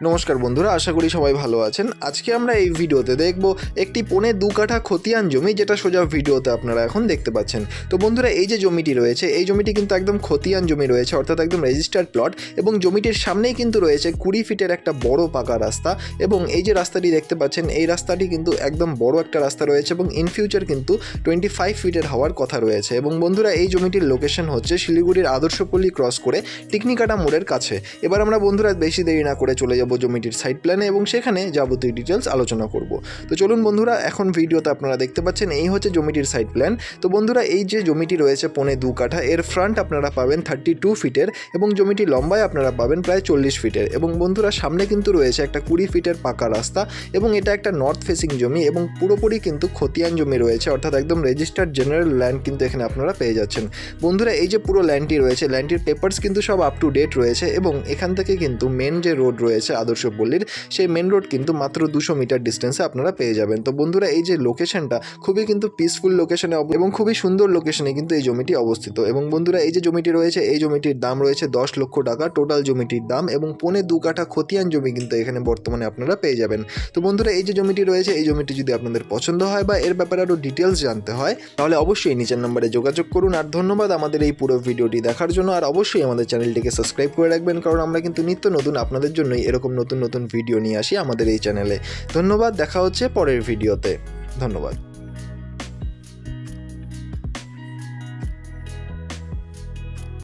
নমস্কার বন্ধুরা, আশা করি সবাই ভালো আছেন। আজকে আমরা এই ভিডিওতে দেখব একটি 2.5 কাঠা খতিয়ান জমি, যেটা সোজা ভিডিওতে আপনারা এখন দেখতে পাচ্ছেন। তো বন্ধুরা, এই যে জমিটি রয়েছে, এই জমিটি কিন্তু একদম খতিয়ান জমি রয়েছে, অর্থাৎ একদম রেজিস্টার্ড প্লট। এবং জমিটির সামনেই কিন্তু রয়েছে 20 ফিটের একটা বড় পাকা রাস্তা। এবং এই যে রাস্তাটি দেখতে পাচ্ছেন, এই রাস্তাটি কিন্তু একদম বড় একটা রাস্তা রয়েছে এবং ইন ফিউচার কিন্তু 25 ফিটের হওয়ার কথা রয়েছে। এবং বন্ধুরা, এই জমিটির লোকেশন হচ্ছে শিলিগুড়ির আদর্শপল্লী ক্রস করে টিকনিকাটা মোড়ের কাছে। এবার আমরা বন্ধুরা বেশি দেরি না করে চলে যাব জমিটির সাইড প্ল্যানে এবং সেখানে যাবতীয় ডিটেলস আলোচনা করব। তো চলুন বন্ধুরা, এখন ভিডিওতে আপনারা দেখতে পাচ্ছেন এই হচ্ছে জমিটির সাইড প্ল্যান। তো বন্ধুরা, এই যে জমিটি রয়েছে 2.5 কাঠা, এর ফ্রন্ট আপনারা পাবেন 32 ফিটের এবং জমিটি লম্বায় আপনারা পাবেন প্রায় 40 ফিটের। এবং বন্ধুরা, সামনে কিন্তু রয়েছে একটা 20 ফিটের পাকা রাস্তা এবং এটা একটা নর্থ ফেসিং জমি এবং পুরোপুরি কিন্তু খতিয়ান জমি রয়েছে, অর্থাৎ একদম রেজিস্টার্ড জেনারেল ল্যান্ড কিন্তু এখানে আপনারা পেয়ে যাচ্ছেন। বন্ধুরা, এই যে পুরো ল্যান্ডটি রয়েছে, ল্যান্ডটির পেপারস কিন্তু সব আপ টু ডেট রয়েছে এবং এখান থেকে কিন্তু মেন যে রোড রয়েছে আদর্শপল্লীর, সেই মেন রোড কিন্তু মাত্র 200 মিটার ডিস্টেন্সে আপনারা পেয়ে যাবেন। তো বন্ধুরা, এই যে লোকেশনটা খুবই কিন্তু পিসফুল লোকেশনে এবং খুবই সুন্দর লোকেশনে কিন্তু এই জমিটি অবস্থিত। এবং বন্ধুরা, এই যে জমিটি রয়েছে, এই জমিটির দাম রয়েছে 10 লক্ষ টাকা টোটাল জমিটির দাম, এবং 2.5 কাঠা খতিয়ান জমি কিন্তু এখানে বর্তমানে আপনারা পেয়ে যাবেন। তো বন্ধুরা, এই যে জমিটি রয়েছে, এই জমিটি যদি আপনাদের পছন্দ হয় বা এর ব্যাপারে আরও ডিটেলস জানতে হয়, তাহলে অবশ্যই নিচের নম্বরে যোগাযোগ করুন। আর ধন্যবাদ আমাদের এই পুরো ভিডিওটি দেখার জন্য। আর অবশ্যই আমাদের চ্যানেলটিকে সাবস্ক্রাইব করে রাখবেন, কারণ আমরা কিন্তু নিত্য নতুন আপনাদের জন্যই এরকম নতুন নতুন ভিডিও নিয়ে আসি আমাদের এই চ্যানেলে। ধন্যবাদ, দেখা হচ্ছে পরের ভিডিওতে। ধন্যবাদ।